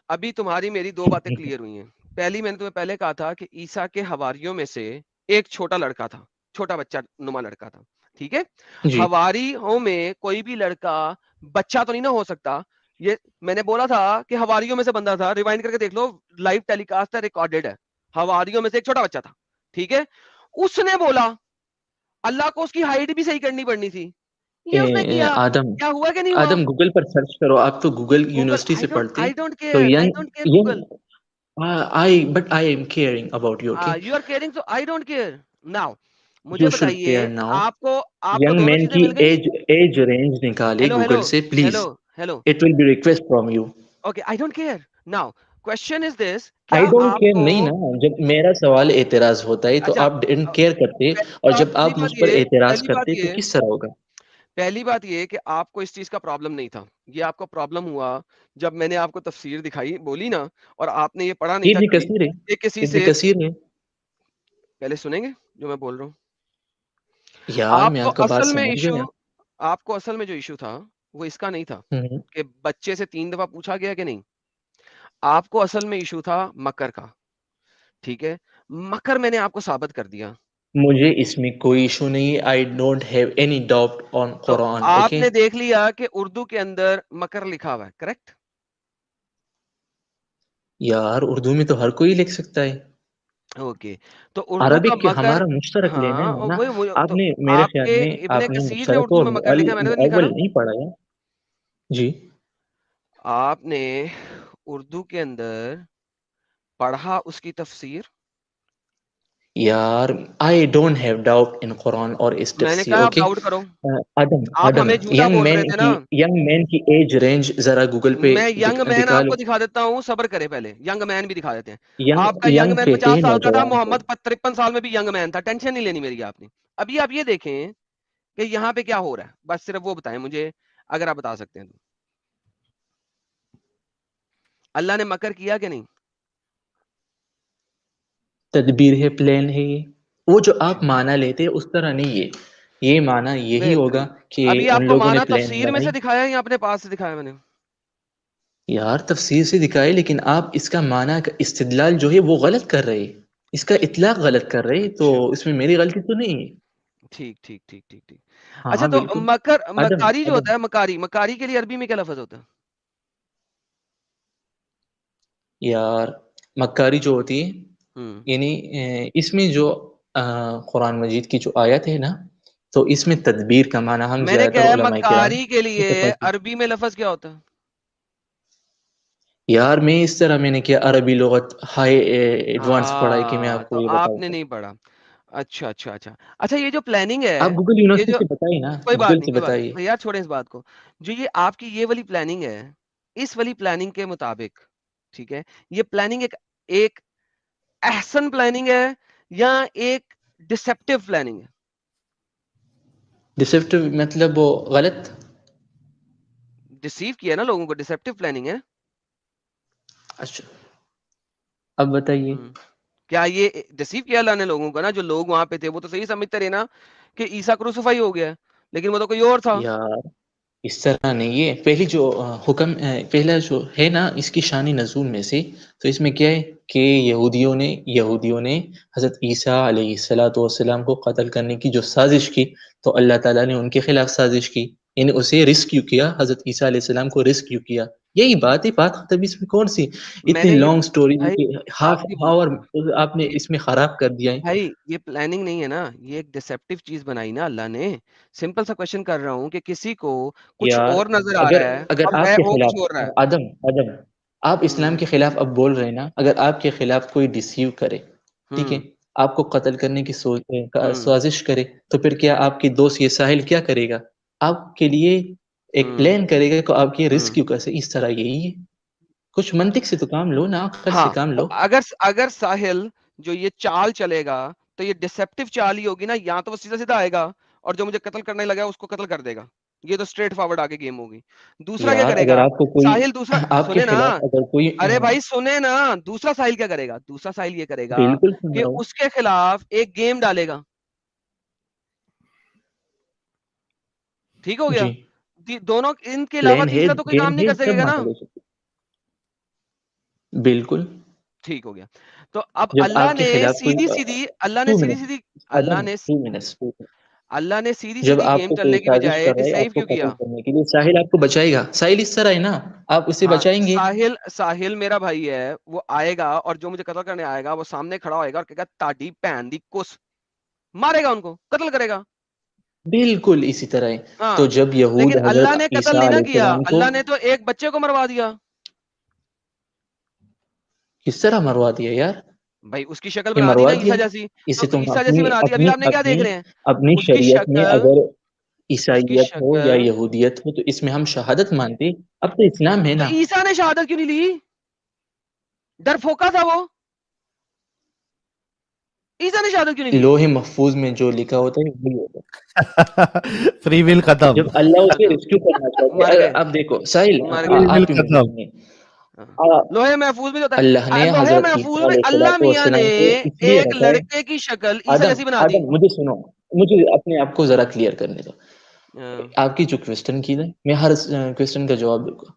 ابھی تمہاری میری دو باتیں کلیئر ہوئی ہیں. پہلی، میں نے تمہیں پہلے کہا تھا کہ عیسیٰ کے حواریوں میں سے ایک چھوٹا لڑکا تھا، چھوٹا بچہ نما لڑکا تھا. ٹھیک ہے، جی حواریوں میں کوئی بھی لڑکا بچہ تو نہیں نہ ہو سکتا. یہ میں نے بولا تھا کہ حواریوں میں سے بندہ تھا، ریوائنڈ کر کے دیکھ لو، لائیو ٹیلی کاسٹ ہے، ریکارڈڈ ہے. حواریوں میں سے ایک چھوٹا بچہ تھا. ٹھیک ہے، اس نے بولا اللہ کو اس کی ہائٹ بھی صحیح کرنی پڑنی تھی. یہ اس نے کیا. آدم کیا ہوا کہ نہیں ہوا؟ آدم گوگل پر سرچ کرو. آپ تو گوگل گوگل یونیورسٹی سے پڑھتے. آئی ڈونٹ تو care, I don't care young Google. But I am caring about you. Okay you are caring so I don't care. Now مجھے یو شوڈ بتائیے، کیئر ناؤ. آپ کو ینگ دونوں مین چیزیں کی مل گئی. ایج رینج نکالے ہیلو گوگل ہیلو سے please. Hello hello. It will be request from you. Okay I don't care. Now question is this, I کیا ڈونٹ آپ کیئر کو، نہیں نا. جب میرا سوال اعتراض ہوتا ہے تو اچھا آپ ڈونٹ کیئر کرتے، اور جب آپ مجھ پر اعتراض کرتے تو کس طرح ہوگا؟ پہلی بات یہ کہ آپ کو اس چیز کا پرابلم نہیں تھا. یہ آپ کو پرابلم ہوا جب میں نے آپ کو تفسیر دکھائی بولی نا، اور آپ نے یہ پڑھا نہیں یہ تھا ابن کبھی. کثیر ہے. یہ کسی ابن سے کثیر ہے پہلے سنیں گے جو میں بول رہا ہوں. یار. آپ میں کو آپ کا بات اصل میں سمجھ ایشو، گیا. آپ کو اصل میں جو ایشو تھا وہ اس کا نہیں تھا ہوں. کہ بچے سے 3 دفعہ پوچھا گیا کہ نہیں. آپ کو اصل میں ایشو تھا مکر کا. ٹھیک ہے، مکر میں نے آپ کو ثابت کر دیا. مجھے اس میں کوئی ایشو نہیں ہے. I don't have any doubt on to Quran. آپ اوکے نے دیکھ لیا کہ اردو کے اندر مکر لکھا ہوا ہے، کریکٹ؟ یار اردو میں تو ہر کوئی لکھ سکتا ہے. اوکے تو اردو کا عربک کے مکر، ہمارا مشترک لین ہے ہاں نا. وہی آپ تو نے میرے آپ خیال کے میں ابن آپ نے کثیر نے مشترک اردو و میں مکر لکھا ہے، میں نے تو نہیں لکھا اول نا. نہیں پڑھا ہے. جی آپ نے اردو کے اندر پڑھا اس کی تفسیر؟ یار I don't have doubt in Quran اور اس میں نے تفسیر. کہا آپ اوکے ڈاؤٹ کرو. آدم آپ آدم ہمیں جھوٹا بول رہے تھے نا. ینگ مین کی ایج رینج ذرا گوگل پہ میں ینگ مین دکھا آپ لو. کو دکھا دیتا ہوں، صبر کرے پہلے. ینگ مین بھی دکھا دیتے ہیں. آپ کا ینگ ینگ ینگ مین کہتے 50 ہیں سال کا تھا، نوجوان کو. محمد 53 سال میں بھی ینگ مین تھا. ٹینشن نہیں لینی میری آپ نے. ابھی آپ یہ دیکھیں کہ یہاں پہ کیا ہو رہا ہے، بس صرف وہ بتائیں مجھے اگر آپ بتا سکتے ہیں تو. اللہ نے مکر کیا کہ نہیں؟ تدبیر ہے، پلان ہے. یہ وہ جو آپ معنی لیتے اس طرح نہیں ہے. یہ معنی یہی ہوگا بہترین. کہ ابھی آپ ان کو لوگوں نے مانا پلان تفسیر میں بنائی. سے دکھایا یا اپنے پاس سے دکھایا میں نے؟ یار تفسیر سے دکھائے، لیکن آپ اس کا معنی کا استدلال جو ہے وہ غلط کر رہے. اس کا اطلاق غلط کر رہے، تو اچھا اس میں میری غلطی تو نہیں ہے. ٹھیک ٹھیک ٹھیک ٹھیک ٹھیک. ہاں اچھا ہاں تو بالکل. آدم مکاری جو آدم ہوتا ہے، مکاری کے لیے عربی میں کیا لفظ ہوتا ہے؟ یار مکاری جو ہوتی ہے، یعنی اس میں جو قرآن مجید کی جو آیت ہے نا، تو اس میں تدبیر کا معنی ہم میں نے زیادہ کہا تر ہے علماء کرام مکاری کے لیے متفق ہیں. عربی میں لفظ کیا ہوتا ہے؟ یار میں نے کیا عربی لغت ہائی ایڈوانس پڑھائی کہ میں آپ تو کو یہ آپ بتاؤں. نے نہیں پڑھا. اچھا اچھا اچھا اچھا. یہ جو پلاننگ آپ ہے، گوگل یہ یونیورسٹی جو سے بتائیے نا، کوئی بات گوگل نہیں سے کوئی بات بتائیے. نہیں یار، چھوڑیں اس بات کو. جو یہ آپ کی یہ والی پلاننگ ہے، اس والی پلاننگ کے مطابق، ٹھیک ہے، یہ پلاننگ ایک احسن پلاننگ ہے یا ایک ڈسپٹیو پلاننگ ہے؟ ڈسپٹو مطلب وہ غلط. ڈسیو کیا نا لوگوں کو، ڈسپٹیو پلاننگ ہے. اچھا اب بتائیے. کیا یہ ڈسیو کیا اللہ نے لوگوں کو نا؟ جو لوگ وہاں پہ تھے وہ تو صحیح سمجھتے رہے نا کہ عیسیٰ کروسیفائی ہو گیا، لیکن وہ تو کوئی اور تھا. یار اس طرح نہیں ہے. پہلی جو حکم پہلا جو ہے نا اس کی شان نزول میں سے، تو اس میں کیا ہے کہ یہودیوں نے حضرت عیسیٰ علیہ الصلوۃ والسلام کو قتل کرنے کی جو سازش کی، تو اللہ تعالیٰ نے ان کے خلاف سازش کی، یعنی اسے ریسکیو کیا. حضرت عیسیٰ علیہ السلام کو ریسکیو کیا. یہی بات ہے، بات ختم. اس میں کون سی میں اتنی نے یہ لانگ سٹوری بھائی ہاف آپ کی آور آپ نے اس میں خراب کر دیا ہے. بھائی یہ پلاننگ نہیں ہے نا، یہ ایک ڈسپٹیو چیز بنائی نا اللہ نے. سمپل سا کوشچن کر رہا ہوں کہ کسی کو کچھ یار اور نظر آ اگر رہا ہے اگر اور آپ ہے کے وہ کچھ اور رہا خلاف ہے. آدم آپ اسلام کے خلاف اب بول رہے ہیں نا، اگر آپ کے خلاف کوئی ڈسیو کرے، ٹھیک ہے، آپ کو قتل کرنے کی سازش کرے، تو پھر کیا آپ کی دوست یہ ساحل کیا کرے گا؟ آپ کے لیے ایک پلان کرے گا کہ آپ کی رسک کیوں کیسے اس طرح. یہی ہے. کچھ منطق سے تو کام لو نا، عقل سے ہاں کام تو لو. اگر ساحل جو یہ چال چلے گا تو یہ ڈسپٹیو چال ہی ہوگی نا. یا تو وہ سیدھا سیدھا آئے گا اور جو مجھے قتل کرنے لگا اس کو قتل کر دے گا. یہ تو اسٹریٹ فارورڈ آگے گیم ہوگی. دوسرا کیا یار کرے اگر گا آپ کو کوئی ساحل؟ دوسرا آپ کے سنے نا، خلاف اگر کوئی ارے بھائی سنے نا، دوسرا ساحل کیا کرے گا؟ دوسرا ساحل یہ کرے گا بالکل سن کہ رہا ہوں. اس کے خلاف ایک گیم ڈالے گا. ٹھیک ہو گیا؟ جی دونوں ان کے علاوہ پلان ہے، تیسرا تو کوئی گیم کام نہیں ہے، کر سکے جب گا نا. مانا لے سکتے. بالکل. ٹھیک ہو گیا. تو اب جب اللہ آپ کے نے خلاف کوئی سیدھی سیدھی اللہ نے 2 سیدھی منٹ سیدھی آدم اللہ نے 2 منٹ اللہ نے سیدھی جب سیدھی آپ گیم کو کوئی چلنے کی سازش بجائے کر رہا ہے ڈسیو آپ کو کیوں قتل کیا؟ کرنے کے لیے، ساحل آپ کو بچائے گا. ساحل اس طرح ہے نا، آپ اسے ہاں بچائیں گے. ساحل میرا بھائی ہے، وہ آئے گا اور جو مجھے قتل کرنے آئے گا وہ سامنے کھڑا ہوئے گا اور کہے گا تاڈی بہن دی کس، مارے گا ان کو، قتل کرے گا. بالکل اسی طرح ہے. تو ہاں جب یہود لیکن اللہ حضرت نے قتل عیسیٰ نہیں نہ علیہ کیا، السلام کو اللہ نے تو ایک بچے کو مروا دیا. کس طرح مروا دیا یار؟ بھائی اس کی شکل یہ بنا دی نا مروا دیا عیسیٰ جیسی. تو اسے تم عیسیٰ جیسی اپنی بنا دی. ابھی اپنی آپ نے کیا اپنی دیکھ رہے ہیں؟ اپنی اس کی شریعت میں شکل اگر اس کی عیسائیت ہو یا شکل یہودیت ہو تو اس میں ہم شہادت مانتے. اب تو اسلام ہے تو نا. عیسیٰ نے شہادت کیوں نہیں لی؟ ڈر پھوکا تھا وہ. عیسیٰ نے شہادت کیوں نہیں لی؟ لوح محفوظ میں جو لکھا ہوتا ہے وہی ہوتا ہے. فری ویل ختم. جب اللہ اسے ریسکیو کرنا چاہتے مر ہیں، گئے اب دیکھو ساحل مر فری گئے. ویل آپ ہی مجھے ختم. سنیے. لوہے محفوظ میں ہوتا اللہ ہے. نے لوہے حضرت محفوظ عیسیٰ میں علیہ اللہ الصلوۃ میاں نے والسلام کو اس لیے ایک رکھا ہے. لڑکے کی شکل عیسیٰ جیسی بنا دی. آدم مجھے سنو، مجھے اپنے آپ کو ذرا کلیئر کرنے دو. آپ کی جو کوسچن کی ہے میں ہر کوسچن کا جواب دوں گا.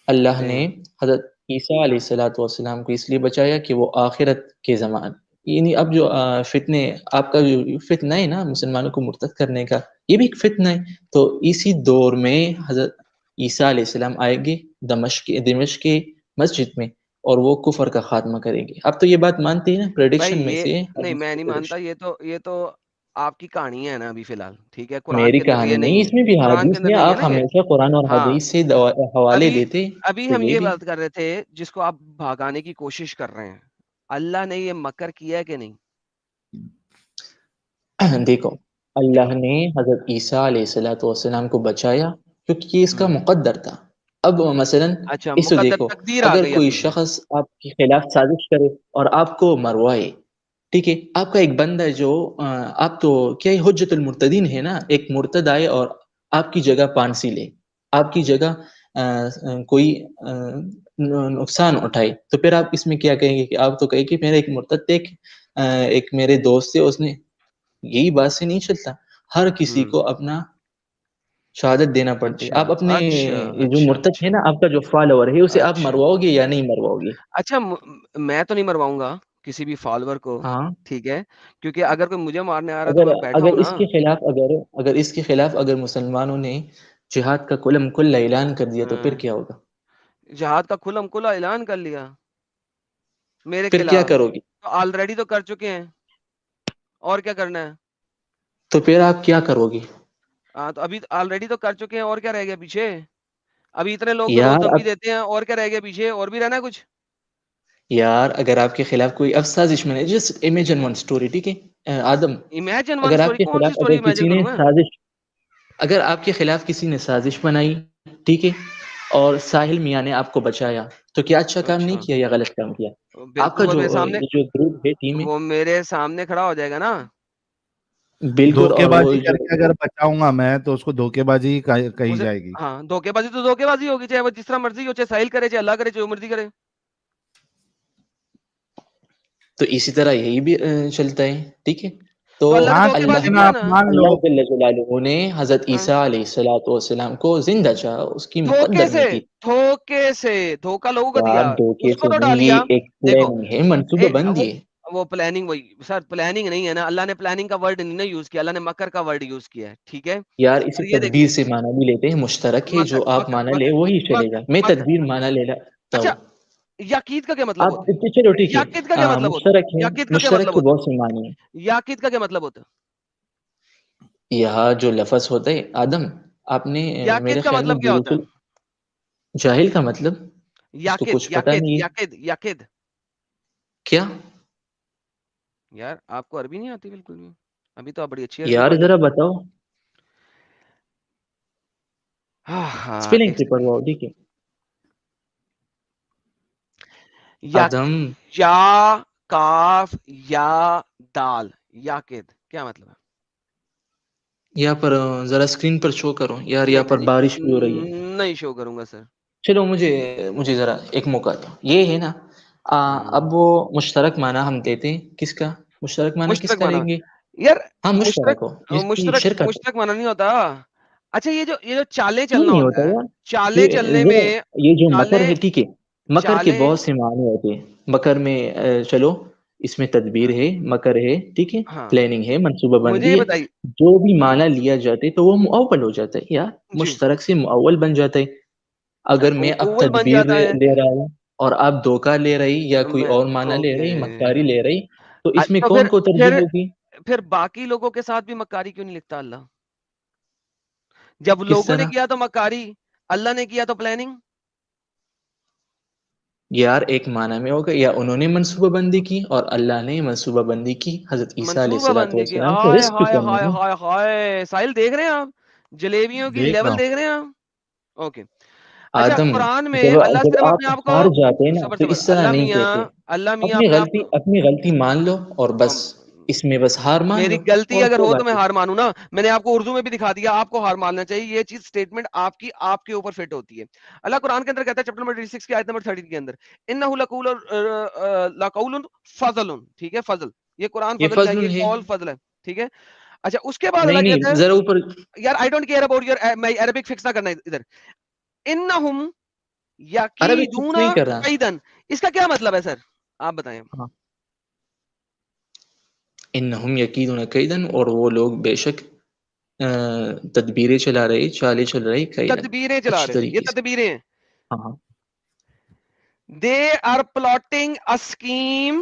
اللہ نے حضرت عیسیٰ علیہ الصلوۃ والسلام کو اس لیے بچایا کہ وہ آخرت کے زمان، یعنی اب جو فتنے آپ کا جو فتنہ ہے نا مسلمانوں کو مرتد کرنے کا، یہ بھی ایک فتنہ ہے. تو اسی دور میں حضرت عیسیٰ علیہ السلام آئیں گے دمشق کے مسجد میں، اور وہ کفر کا خاتمہ کریں گے. آپ تو یہ بات مانتے ہیں نا, بھائی پریڈکشن میں یہ سے نہیں، حدیث میں کی نہیں مانتا. prediction. یہ تو آپ کی کہانی ہے نا ابھی فی الحال، ٹھیک ہے. قرآن میری کے اندر تو کہانی یہ نہیں, نہیں اس ہے، میں بھی قرآن کے حدیث اندر میں نہیں ہے آپ نا یہ. ہمیشہ قرآن اور ہاں، حدیث سے حوالے ابھی دیتے. ابھی تو ہم یہ یہ بھی بات کر رہے تھے جس کو آپ بھگانے کی کوشش کر رہے ہیں. اللہ نے یہ مکر کیا ہے کہ نہیں؟ دیکھو, اللہ نے حضرت عیسیٰ علیہ السلام کو بچایا کیونکہ یہ اس کا مقدر تھا. اب مثلا اچھا، اس کو مقدر دیکھو, تقدیر آ اگر گئی کوئی ابھی. شخص آپ کے خلاف سازش کرے اور آپ کو مروائے, ٹھیک ہے, آپ کا ایک بندہ ہے جو آپ تو کیا یہ حجت المرتدین ہے نا, ایک مرتد آئے اور آپ کی جگہ پانسی لے, آپ کی جگہ کوئی نقصان اٹھائے, تو پھر آپ اس میں کیا کہیں گے کہ آپ تو کہیں کہ میرا ایک مرتد ایک میرے دوست سے اس نے, یہی بات سے نہیں چلتا. ہر کسی کو اپنا شہادت دینا پڑتی ہے. اچھا آپ اپنے اچھا جو اچھا مرتد ہے اچھا نا, آپ کا جو فالوور ہے, اسے آپ اچھا مرواؤ گے یا نہیں مرواؤ گے؟ اچھا، میں تو نہیں مرواؤں گا کسی بھی فالوور کو، ہاں, ٹھیک ہے، کیونکہ اگر کوئی مجھے مارنے آ رہا ہے تو اگر میں بیٹھا ہوں اگر نا. اس کے خلاف اگر مسلمانوں نے جہاد کا کلم کل اعلان کر دیا تو پھر کیا ہوگا؟ جہاد کا کھلم کھلا اعلان کر لیا میرے پھر کیا خلاف، کرو گی؟ تو آلریڈی تو کر چکے ہیں، اور کیا کرنا ہے؟ تو پھر آپ کیا کرو گی؟ ہاں، تو ابھی آلریڈی تو کر چکے ہیں، اور کیا رہ گیا پیچھے؟ ابھی اتنے لوگ تو روز یار دھمکی اب دیتے ہیں، اور کیا رہ گیا پیچھے؟ اور بھی رہنا ہے کچھ؟ یار اگر آپ کے خلاف کوئی اب سازش میں جسٹ امیجن ون اسٹوری, ٹھیک ہے آدم, امیجن ون اگر آپ اسٹوری، کے کون سی خلاف اسٹوری اگر امیجن کسی نے کروں میں؟ سازش اگر آپ کے خلاف کسی نے سازش بنائی, ٹھیک ہے, اور ساحل میاں نے آپ کو بچایا, تو کیا اچھا کام نہیں اچھا، کیا یا غلط کام کیا؟ آپ بالکل کا وہ جو میرے سامنے، یہ جو گروپ ہے, ٹیم ہے, وہ میرے سامنے کھڑا ہو جائے گا نا. بالکل. دھوکے اور وہ بازی جو کر کے اگر بچاؤں گا میں تو اس کو دھوکے بازی ہی کہی اسے، جائے گی. ہاں، دھوکے بازی تو دھوکے بازی ہوگی، چاہے وہ جس طرح مرضی ہو، چاہے ساحل کرے، چاہے اللہ کرے، چاہے وہ مرضی کرے. تو اسی طرح یہی بھی چلتا ہے, ٹھیک ہے. تو تو اللہ نے ہاں دھوکے بازی لیکن کیا آپ نا. مان لو, اللہ جل جلالہ نے حضرت ہاں، عیسیٰ علیہ السلام کو زندہ چاہا, اس کی دھوکے مقدر سے، میں کی. دھوکے سے دھوکا لوگوں کو یار دیا، دھوکے اس کو سے تو نہیں, ڈالیا. یہ ایک دیکھو، پلاننگ ہے, منصوبہ بندی ہے. وہ پلاننگ، وہی سر، پلاننگ نہیں ہے نا. اللہ نے پلاننگ کا ورڈ نہیں یوز کیا، اللہ نے مکر کا ورڈ یوز کیا ہے، ٹھیک ہے. یار اور اسے یہ تدبیر دیکھیے، سے معنی بھی لیتے ہیں, مشترک ہے, مکر جو آپ مکر معنی لے مکر وہی چلے مکر گا. میں مکر تدبیر معنی لے لیتا اچھا، ہوں. یاقید کا کیا مطلب آپ ہوتا ہے؟ چلو ٹھیک ہے, یاقید کا کیا مطلب ہوتا مشترک ہے؟ ہے, یاقید کا کیا مشترک مطلب کے ہوتا بہت سے معنی ہیں. ہے؟ یاقید کا کیا مطلب ہوتا ہے؟ یہاں جو لفظ ہوتا ہے آدم, آپ نے یاقید میرے کا خیال میں مطلب کیا ہوتا بالکل ہے؟ جاہل کا مطلب, اس کو یاقید کچھ پتا یاقید نہیں ہے یاقید یاقید کیا. یار آپ کو عربی نہیں آتی بالکل بھی؟ ابھی تو آپ بڑی اچھی عربی یار پڑھ ذرا لیتے. بتاؤ, ہاں ہاں، اسپیلنگ ایک سے سیکنڈ. پڑھواؤ, ٹھیک ہے یا آدم. یا کاف یا دال، یاقید کیا مطلب ہے؟ یہاں پر ذرا اسکرین پر شو کرو یار, نہیں، یہاں میں پر بارش بھی ہو رہی ہے. نہیں شو کروں گا سر. چلو مجھے ذرا ایک موقع دو. یہ ہے نا, اب وہ مشترک معنی ہم دیتے ہیں, کس کا مشترک معنی کس مشترک کا مانا، لیں گے؟ یار ہاں مشترک مشترک ہو, جس کی مشترک شرکت ہو. مشترک مانا نہیں ہوتا. اچھا، یہ جو چالیں کیوں چلنا نہیں ہوتا ہوتا ہے، یار؟ چالیں چلنے ذرا, میں، یہ جو مکر چالیں ہے, ٹھیک ہے, مکر کے چالیں، بہت سے معنی ہوتے ہیں. مکر میں چلو, اس میں تدبیر ہے, مکر ہے, ٹھیک ہے, ہاں، پلاننگ ہے, منصوبہ مجھے بندی یہ ہے. بتائیے. جو بھی معنی لیا جاتا ہے تو وہ مؤول ہو جاتا ہے یار, جی، مشترک سے مؤول بن جاتا ہے. اگر میں اب اول بن تدبیر جاتا ہے. لے رہا ہوں اور آپ دھوکہ لے رہی یا کوئی میں اور معنی لے اوکے، رہی, مکاری لے رہی, تو اس میں تو کون کو ترجیح ہوگی؟ پھر باقی لوگوں کے ساتھ بھی مکاری کیوں نہیں لکھتا اللہ؟ جب کس لوگوں نے طرح؟ کیا تو مکاری، اللہ نے کیا تو پلاننگ. یار ایک معنی میں ہوگا, یا انہوں نے منصوبہ بندی کی اور اللہ نے منصوبہ بندی کی حضرت عیسیٰ منصوبہ علیہ بندی کی. السلام کو ہائے ریسکیو ہائے کرنے ہائے میں. ہائے ہائے، ساحل دیکھ رہے ہیں آپ جلیبیوں کی دیکھ رہا لیول ہوں. دیکھ رہے ہیں آپ؟ اوکے. اچھا، آدم, قرآن میں جب اللہ جب صرف آپ اپنے آپ کو، ہار جاتے ہیں نا صبر تو صبر، اس طرح اللہ نہیں میاں، کہتے. اللہ میاں اپنے آپ کو، اپنی غلطی مان لو اور بس, اس میں بس ہار مان میری لو, غلطی اور اگر کوئی ہو تو بات میں نہیں. ہار مانوں نا. میں نے آپ کو اردو میں بھی دکھا دیا، آپ کو ہار ماننا چاہیے. یہ چیز سٹیٹمنٹ آپ کے اوپر فٹ ہوتی ہے. اللہ قرآن کے اندر کہتا ہے چیپٹر نمبر 36 کی آیت نمبر 30 کے اندر، انہ لقول فضل، ٹھیک ہے، فضل، یہ قرآن یہ فضل کا ہے، فضل یہ ہے. قول فضل ہے، ٹھیک ہے. اچھا، اس کے بعد نہیں اللہ کہتا نہیں, ذرا اوپر. ہے، یار I don't care about your, میں عربک فکس نہ کرنا ادھر. انہم عربک فکس یکیدون نہیں کر رہا. کیدن، اس کا کیا مطلب ہے سر؟ آپ بتائیں. ہاں, انہم یکیدون کیدن, اور وہ لوگ بے شک تدبیریں چلا رہے, چالیں چل رہی, کیدن, تدبیریں چلا اچھی رہے تھے، یہ طریقے سے. تدبیریں ہیں. ہاں, they are plotting a scheme.